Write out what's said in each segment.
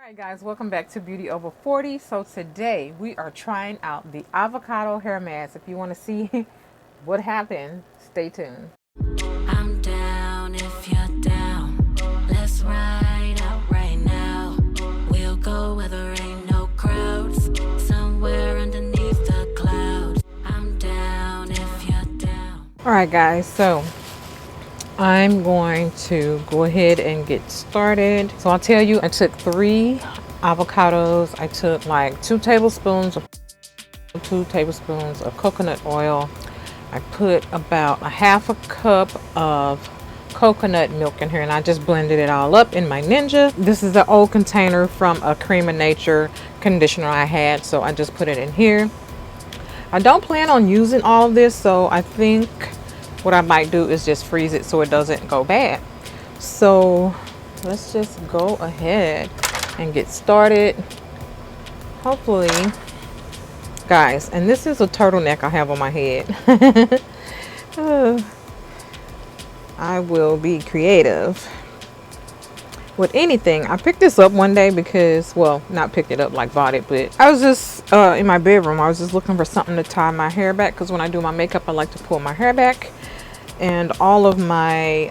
Alright guys, welcome back to Beauty Over 40. So today we are trying out the avocado hair mask. If you want to see what happened, stay tuned. I'm down if you're down. Let's ride out right now. We'll go where there ain't no crowds, somewhere underneath the clouds. I'm down if you're down. Alright guys, so I'm going to go ahead and get started. So I'll tell you, I took 3 avocados. I took like 2 tablespoons of coconut oil. I put about a half a cup of coconut milk in here, and I just blended it all up in my Ninja. This is an old container from a Cream of Nature conditioner I had, so I just put it in here. I don't plan on using all of this, so I think what I might do is just freeze it so it doesn't go bad. So let's just go ahead and get started. Hopefully, guys, and this is a turtleneck I have on my head. I will be creative with anything. I picked this up one day because, well, not picked it up like bought it, but I was just in my bedroom. I was just looking for something to tie my hair back, because when I do my makeup I like to pull my hair back, and all of my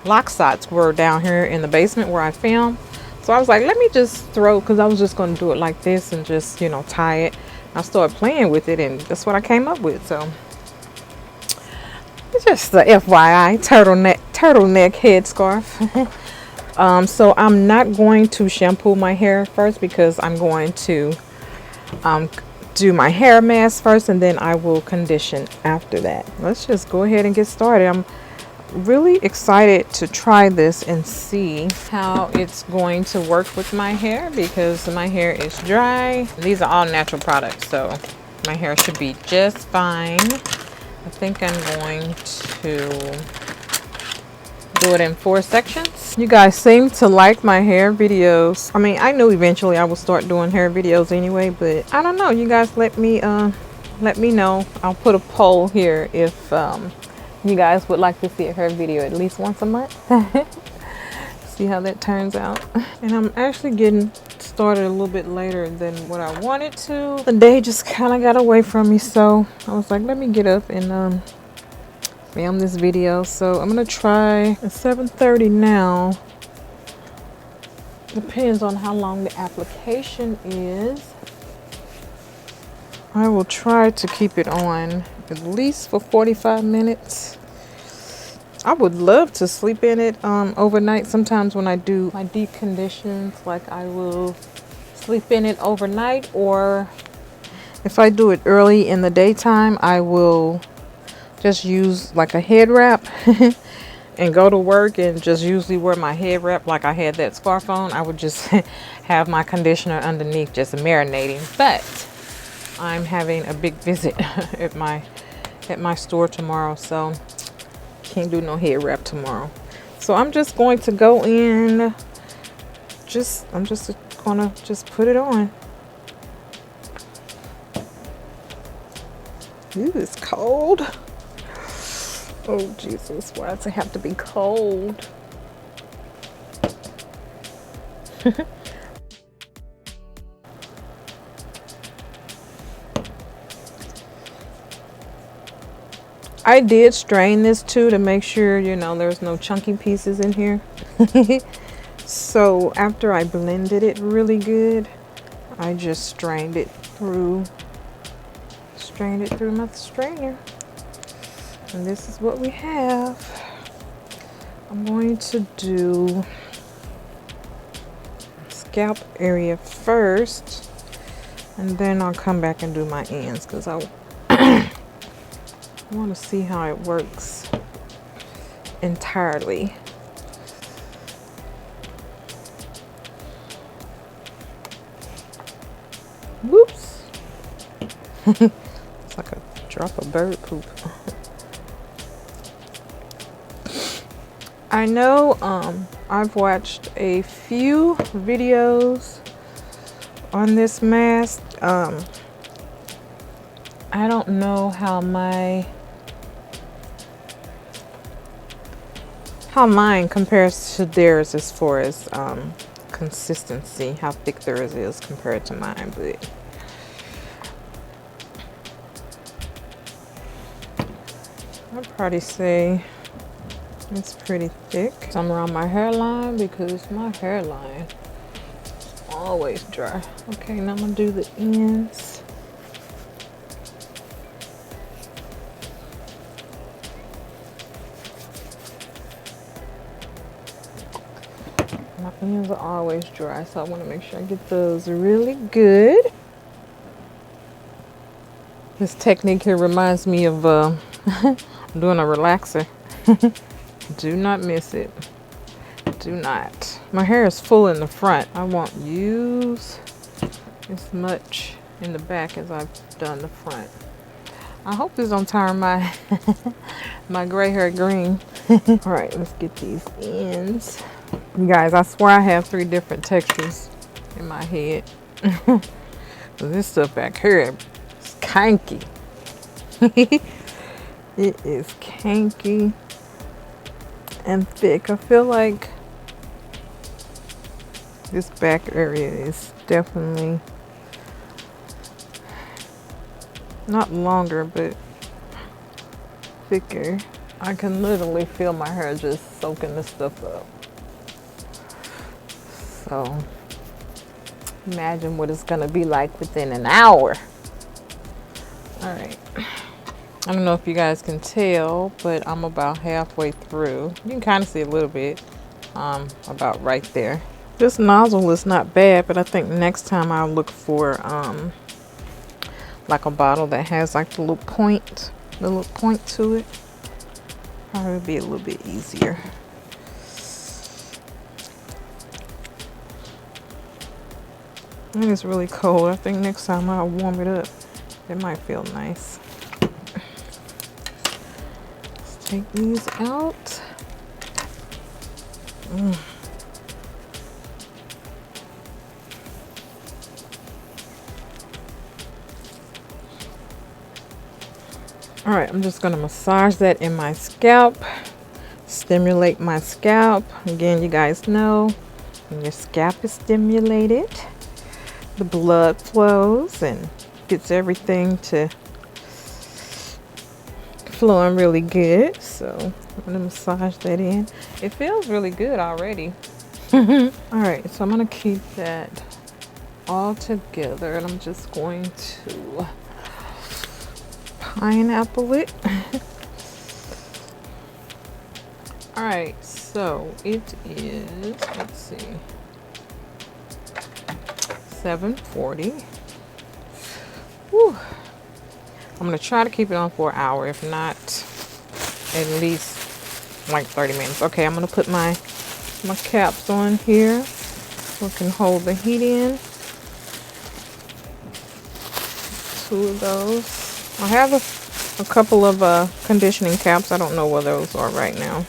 lock sots were down here in the basement where I film. So I was like, let me just throw, because I was just going to do it like this and just, you know, tie it. I started playing with it, and that's what I came up with. So it's just the FYI turtleneck headscarf. So I'm not going to shampoo my hair first, because I'm going to do my hair mask first, and then I will condition after that. Let's just go ahead and get started. I'm really excited to try this and see how it's going to work with my hair, because my hair is dry. These are all natural products, so my hair should be just fine. I think I'm going to do it in 4 sections. You guys seem to like my hair videos. I mean, I knew eventually I would start doing hair videos anyway, but I don't know. You guys let me know. I'll put a poll here if you guys would like to see a hair video at least once a month. See how that turns out. And I'm actually getting started a little bit later than what I wanted to. The day just kind of got away from me, so I was like, let me get up and film this video. So I'm gonna try at 7:30 now. Depends on how long the application is. I will try to keep it on at least for 45 minutes. I would love to sleep in it overnight. Sometimes when I do my deep conditions, like, I will sleep in it overnight, or if I do it early in the daytime, I will just use like a head wrap and go to work, and just usually wear my head wrap like I had that scarf on. I would just have my conditioner underneath just marinating. But I'm having a big visit at my store tomorrow, so can't do no head wrap tomorrow. So I'm just going to go in, I'm just gonna put it on. Ooh, it's cold. Oh Jesus, why does it have to be cold? I did strain this too to make sure, you know, there's no chunky pieces in here. So after I blended it really good, I just strained it through my strainer. And this is what we have. I'm going to do scalp area first, and then I'll come back and do my ends, because I want to see how it works entirely. Whoops. It's like a drop of bird poop. I know I've watched a few videos on this mask. I don't know how mine compares to theirs as far as consistency, how thick theirs is compared to mine, but I'd probably say it's pretty thick. Some around my hairline because my hairline is always dry. Okay, now I'm gonna do the ends. My ends are always dry, so I want to make sure I get those really good. This technique here reminds me of doing a relaxer. Do not miss it. Do not. My hair is full in the front. I won't use as much in the back as I've done the front. I hope this don't turn my my gray hair green. All right, let's get these ends. You guys, I swear I have 3 different textures in my head. This stuff back here is kinky. It is kinky and thick. I feel like this back area is definitely not longer, but thicker. I can literally feel my hair just soaking this stuff up. So imagine what it's gonna be like within an hour. All right. I don't know if you guys can tell, but I'm about halfway through. You can kind of see a little bit, about right there. This nozzle is not bad, but I think next time I'll look for like a bottle that has like the little point to it. Probably be a little bit easier. And it's really cold. I think next time I'll warm it up. It might feel nice. Let's take these out. All right, I'm just gonna massage that in my scalp, stimulate my scalp. Again, you guys know when your scalp is stimulated, the blood flows and gets everything to flowing really good. So I'm gonna massage that in. It feels really good already. All right, so I'm gonna keep that all together, and I'm just going to pineapple it. All right, so it is, let's see, 7:40. Whew. I'm gonna try to keep it on for an hour, if not at least like 30 minutes. Okay, I'm gonna put my caps on here so it can hold the heat in. 2 of those. I have a couple of conditioning caps. I don't know where those are right now.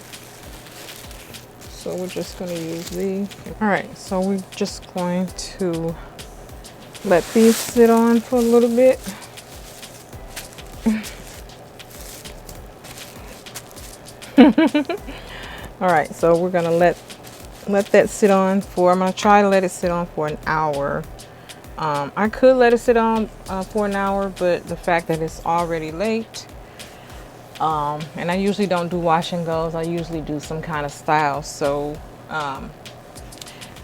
So we're just going to use these. All right, so we're just going to let these sit on for a little bit. All right, so we're going to let that sit on for, I'm going to try to let it sit on for an hour. I could let it sit on for an hour, but the fact that it's already late, and I usually don't do wash and goes, I usually do some kind of style. So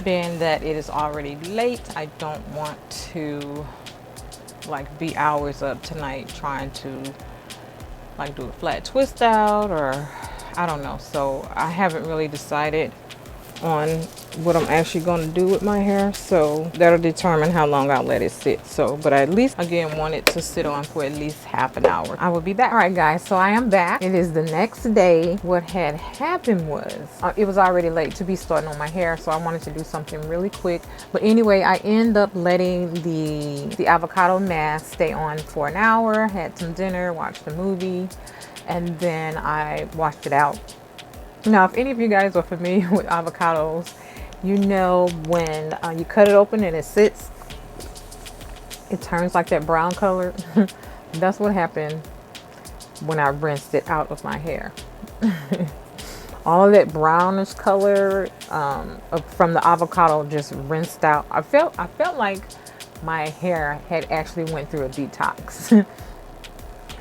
being that it is already late, I don't want to like be hours up tonight trying to like do a flat twist out, or I don't know. So I haven't really decided on what I'm actually going to do with my hair, so that'll determine how long I'll let it sit. So but I at least again want it to sit on for at least half an hour. I will be back. All right guys, so I am back. It is the next day. What had happened was it was already late to be starting on my hair, so I wanted to do something really quick. But anyway, I end up letting the avocado mask stay on for an hour, had some dinner, watched a movie, and then I washed it out. Now, if any of you guys are familiar with avocados, you know when you cut it open and it sits, it turns like that brown color. That's what happened when I rinsed it out of my hair. all of that brownish color from the avocado just rinsed out. I felt like my hair had actually went through a detox.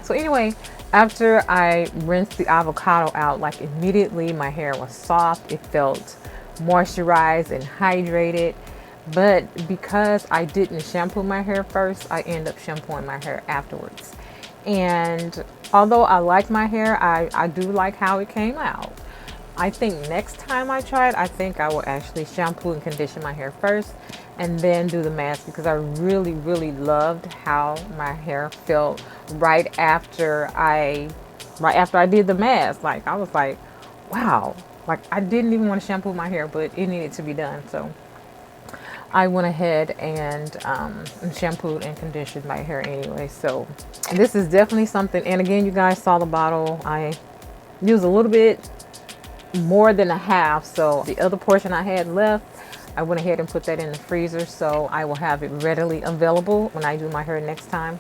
So anyway, after I rinsed the avocado out, like immediately my hair was soft. It felt moisturized and hydrated. But because I didn't shampoo my hair first, I end up shampooing my hair afterwards. And although I like my hair, I do like how it came out. I think next time I try it, I think I will actually shampoo and condition my hair first and then do the mask, because I really, really loved how my hair felt right after I did the mask. Like, I was like, wow, like I didn't even want to shampoo my hair, but it needed to be done. So I went ahead and shampooed and conditioned my hair anyway. So this is definitely something. And again, you guys saw the bottle. I used a little bit more than a half. So the other portion I had left, I went ahead and put that in the freezer. So I will have it readily available when I do my hair next time.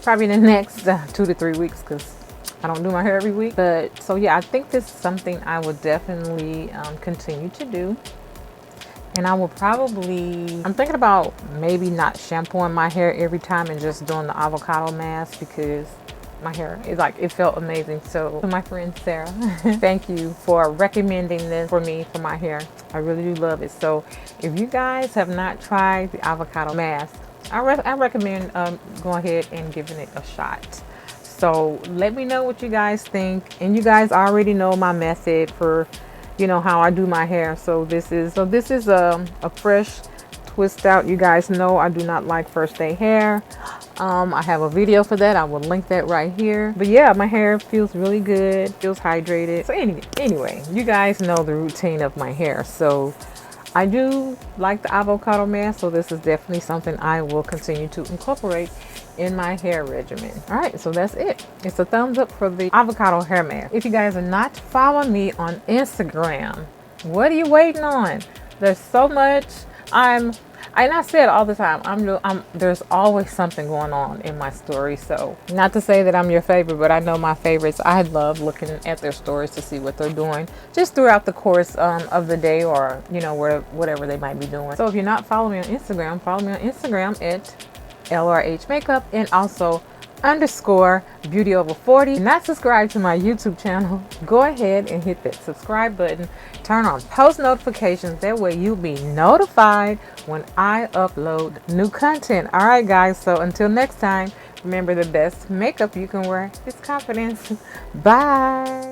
Probably in the next 2 to 3 weeks, because I don't do my hair every week. But so yeah, I think this is something I will definitely continue to do. And I will probably, I'm thinking about maybe not shampooing my hair every time and just doing the avocado mask, because my hair is like, it felt amazing. So to my friend Sarah, thank you for recommending this for me for my hair. I really do love it. So if you guys have not tried the avocado mask, I recommend going ahead and giving it a shot. So let me know what you guys think. And you guys already know my method for, you know, how I do my hair. So this is a fresh twist out. You guys know I do not like first day hair. I have a video for that. I will link that right here. But yeah, my hair feels really good, feels hydrated. So anyway, you guys know the routine of my hair. So I do like the avocado mask, so this is definitely something I will continue to incorporate in my hair regimen. All right, so that's it. It's a thumbs up for the avocado hair mask. If you guys are not following me on Instagram, what are you waiting on? There's so much. And I say it all the time, there's always something going on in my story. So not to say that I'm your favorite, but I know my favorites. I love looking at their stories to see what they're doing just throughout the course of the day, or, you know, whatever they might be doing. So if you're not following me on Instagram, follow me on Instagram at LRH Makeup, and also _beauty over 40. And not subscribed to my YouTube channel, go ahead and hit that subscribe button. Turn on post notifications. That way you'll be notified when I upload new content. All right, guys. So until next time, remember, the best makeup you can wear is confidence. Bye.